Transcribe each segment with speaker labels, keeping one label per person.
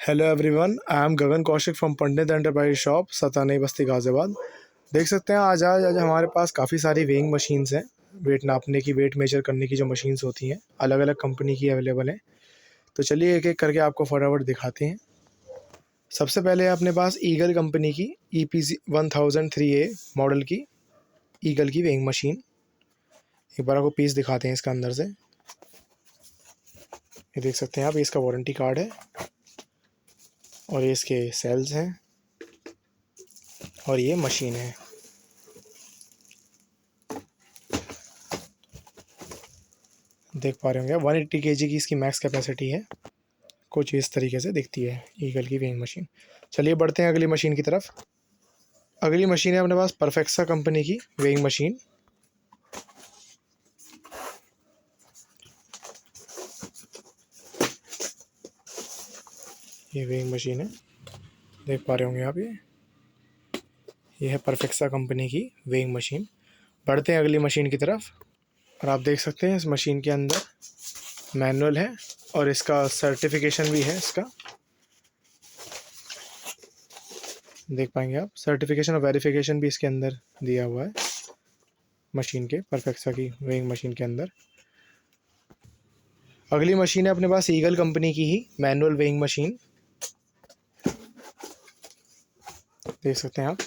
Speaker 1: Hello everyone, I am Gagan Kaushik from Pandit enterprise shop, Satanai Basti Ghaziabad. देख सकते हैं आज हमारे पास काफ़ी सारी वेइंग मशीन्स हैं। वेट नापने की, वेट मेजर करने की जो मशीन्स होती हैं, अलग अलग कंपनी की अवेलेबल हैं। तो चलिए एक एक करके आपको फटाफट दिखाते हैं। सबसे पहले है अपने पास ईगल कंपनी की EPC 1003A मॉडल की ईगल की वेइंग मशीन। एक बार आपको पीस दिखाते हैं इसका अंदर से। ये देख सकते हैं आप, ये इसका वारंटी कार्ड है और ये इसके सेल्स हैं और ये मशीन है। देख पा रहे होंगे 180 kg की इसकी मैक्स कैपेसिटी है। कुछ इस तरीके से दिखती है ईगल की वेइंग मशीन। चलिए बढ़ते हैं अगली मशीन की तरफ। अगली मशीन है अपने पास परफेक्सा कंपनी की वेइंग मशीन। ये वेइंग मशीन है, देख पा रहे होंगे आप। ये है परफेक्सा कंपनी की वेइंग मशीन। बढ़ते हैं अगली मशीन की तरफ और आप देख सकते हैं इस मशीन के अंदर मैनुअल है और इसका सर्टिफिकेशन भी है। इसका देख पाएंगे आप, सर्टिफिकेशन और वेरिफिकेशन भी इसके अंदर दिया हुआ है मशीन के, परफेक्सा की वेइंग मशीन के अंदर। अगली मशीन है अपने पास ईगल कंपनी की ही मैनुअल वेइंग मशीन। देख सकते हैं आप,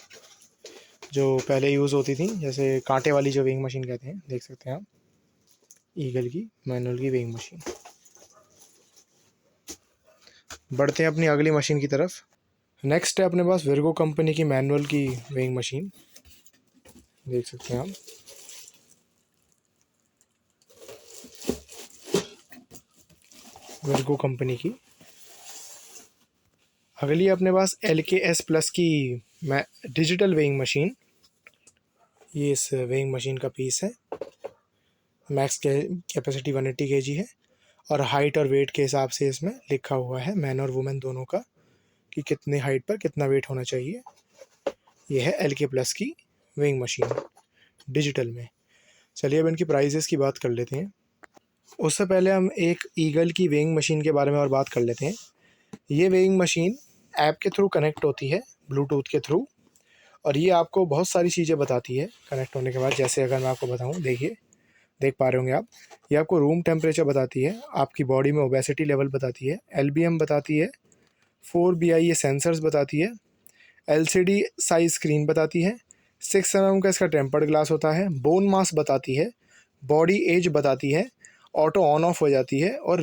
Speaker 1: जो पहले यूज़ होती थी, जैसे कांटे वाली जो वेइंग मशीन कहते हैं। देख सकते हैं आप, ईगल की मैनुअल की वेइंग मशीन। बढ़ते हैं अपनी अगली मशीन की तरफ। नेक्स्ट है अपने पास विर्गो कंपनी की मैनुअल की वेइंग मशीन। देख सकते हैं आप, विर्गो कंपनी की। अगली अपने पास LKS प्लस की डिजिटल वेइंग मशीन। ये इस वेइंग मशीन का पीस है। मैक्स कैपेसिटी 180 kg है और हाइट और वेट के हिसाब से इसमें लिखा हुआ है, मैन और वुमेन दोनों का, कि कितने हाइट पर कितना वेट होना चाहिए। ये है LK प्लस की वेइंग मशीन डिजिटल में। चलिए अब इनकी प्राइजेस की बात कर लेते हैं। उससे पहले हम एक ईगल की वेइंग मशीन के बारे में और बात कर लेते हैं। ये वेइंग मशीन ऐप के थ्रू कनेक्ट होती है, ब्लूटूथ के थ्रू, और ये आपको बहुत सारी चीज़ें बताती है कनेक्ट होने के बाद। जैसे अगर मैं आपको बताऊं, देखिए, देख पा रहे होंगे आप, ये आपको रूम टेम्परेचर बताती है, आपकी बॉडी में ओबेसिटी लेवल बताती है, LBM बताती है, 4BI सेंसर्स बताती है, LCD साइज स्क्रीन बताती है, 6 mm का इसका टेम्पर्ड ग्लास होता है, बोन मास बताती है, बॉडी एज बताती है, ऑटो ऑन ऑफ हो जाती है, और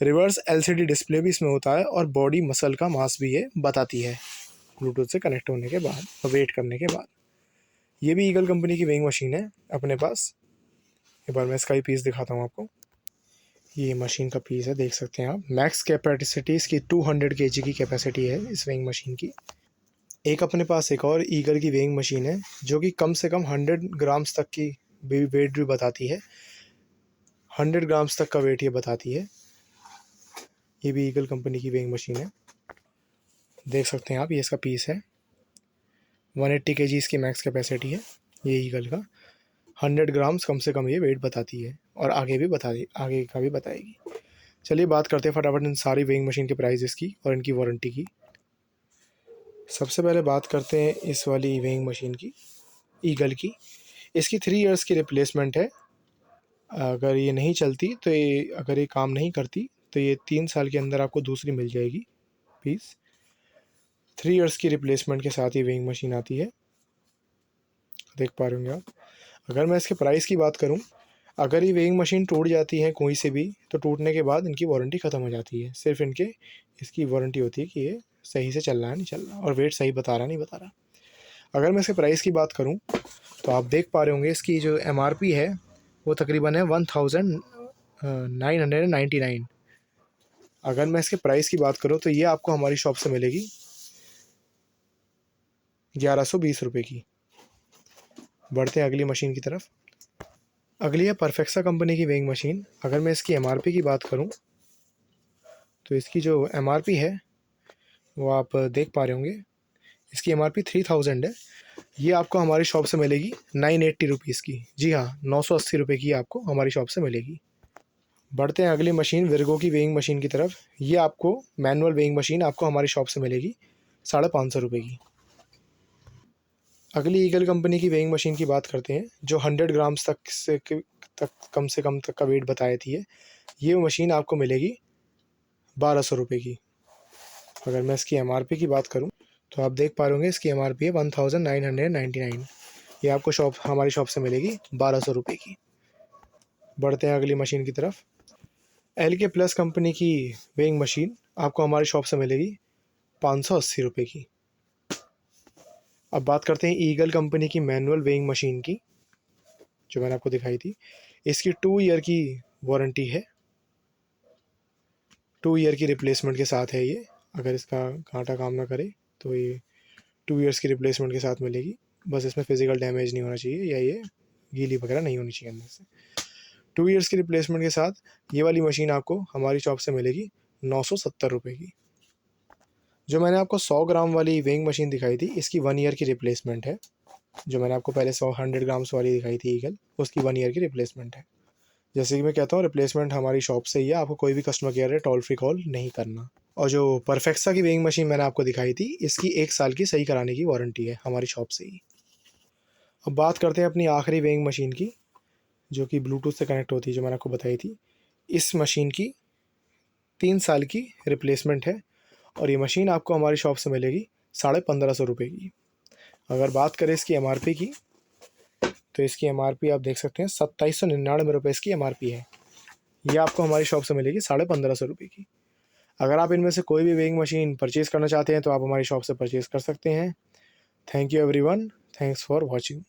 Speaker 1: रिवर्स LCD डिस्प्ले भी इसमें होता है, और बॉडी मसल का मास भी ये बताती है ब्लूटूथ से कनेक्ट होने के बाद और वेट करने के बाद। ये भी ईगल कंपनी की वेइंग मशीन है अपने पास। एक बार मैं इसका ही पीस दिखाता हूँ आपको। ये मशीन का पीस है, देख सकते हैं आप। मैक्स कैपेसिटी इसकी 200 kg की कैपेसिटी है इस वेइंग मशीन की। एक अपने पास एक और ईगल की वेइंग मशीन है, जो कि कम से कम 100 ग्राम्स तक की वेट भी बताती है। 100 ग्राम्स तक का वेट ये बताती है। ये भी ईगल कंपनी की वेइंग मशीन है, देख सकते हैं आप। ये इसका पीस है, 180 kg इसकी मैक्स कैपेसिटी है ये ईगल का। 100 ग्राम्स कम से कम ये वेट बताती है, और आगे का भी बताएगी। चलिए बात करते हैं फटाफट इन सारी वेइंग मशीन के प्राइजेस की और इनकी वारंटी की। सबसे पहले बात करते हैं इस वाली वेइंग मशीन की, ईगल की। इसकी 3 इयर्स की रिप्लेसमेंट है। अगर ये नहीं चलती तो अगर ये काम नहीं करती तो ये 3 साल के अंदर आपको दूसरी मिल जाएगी पीस। 3 इयर्स की रिप्लेसमेंट के साथ ये वेइंग मशीन आती है, देख पा रहे होंगे आप। अगर मैं इसके प्राइस की बात करूं, अगर ये वेइंग मशीन टूट जाती है कोई से भी, तो टूटने के बाद इनकी वारंटी ख़त्म हो जाती है। सिर्फ इसकी वारंटी होती है कि ये सही से चल रहा है नहीं चल रहा, और वेट सही बता रहा नहीं बता रहा। अगर मैं इसके प्राइस की बात करूं, तो आप देख पा रहे होंगे इसकी जो MRP है वो तकरीबन है 1999। अगर मैं इसके प्राइस की बात करूं तो ये आपको हमारी शॉप से मिलेगी 1120 रुपये की। बढ़ते हैं अगली मशीन की तरफ। अगली है परफेक्सा कंपनी की वेइंग मशीन। अगर मैं इसकी MRP की बात करूं, तो इसकी जो MRP है वो आप देख पा रहे होंगे। इसकी MRP 3000 है। ये आपको हमारी शॉप से मिलेगी 980 रुपीज़ की। जी हाँ, 980 रुपये की आपको हमारी शॉप से मिलेगी। बढ़ते हैं अगली मशीन विर्गो की वेइंग मशीन की तरफ। ये आपको मैनुअल वेइंग मशीन आपको हमारी शॉप से मिलेगी 550 रुपये की। अगली ईगल कंपनी की वेइंग मशीन की बात करते हैं, जो 100 ग्राम्स तक कम से कम तक का वेट बताती है। ये मशीन आपको मिलेगी 1200 रुपये की। अगर मैं इसकी MRP की बात करूं तो आप देख पा रहे होंगे इसकी MRP है 1999। ये आपको हमारी शॉप से मिलेगी 1200 रुपये की। बढ़ते हैं अगली मशीन की तरफ। LK प्लस कंपनी की वेइंग मशीन आपको हमारी शॉप से मिलेगी 580 रुपये की। अब बात करते हैं ईगल कंपनी की मैनुअल वेइंग मशीन की, जो मैंने आपको दिखाई थी। इसकी 2 ईयर की वारंटी है, 2 ईयर की रिप्लेसमेंट के साथ है ये। अगर इसका कांटा काम ना करे तो ये 2 ईयर्स की रिप्लेसमेंट के साथ मिलेगी। बस इसमें फिजिकल डैमेज नहीं होना चाहिए या ये गीली वगैरह नहीं होनी चाहिए अंदर से। 2 ईयर्स की रिप्लेसमेंट के साथ ये वाली मशीन आपको हमारी शॉप से मिलेगी 970 रुपये की। जो मैंने आपको 100 ग्राम वाली वेइंग मशीन दिखाई थी, इसकी 1 ईयर की रिप्लेसमेंट है। जो मैंने आपको पहले 100 ग्राम्स वाली दिखाई थी ईगल, उसकी 1 ईयर की रिप्लेसमेंट है। जैसे कि मैं कहता हूँ, रिप्लेसमेंट हमारी शॉप से ही है, आपको कोई भी कस्टमर केयर है टोल फ्री कॉल नहीं करना। और जो परफेक्सा की वेइंग मशीन मैंने आपको दिखाई थी, इसकी 1 साल की सही कराने की वारंटी है हमारी शॉप से ही। अब बात करते हैं अपनी आखिरी वेइंग मशीन की, जो कि ब्लूटूथ से कनेक्ट होती है, जो मैंने आपको बताई थी। इस मशीन की 3 साल की रिप्लेसमेंट है और ये मशीन आपको हमारी शॉप से मिलेगी 1550 रुपये की। अगर बात करें इसकी MRP की, तो इसकी MRP आप देख सकते हैं 2799 रुपये इसकी MRP है। ये आपको हमारी शॉप से मिलेगी 1550 रुपये की। अगर आप इनमें से कोई भी वेइंग मशीन परचेज़ करना चाहते हैं तो आप हमारी शॉप से परचेज़ कर सकते हैं। Thank you everyone, thanks for watching.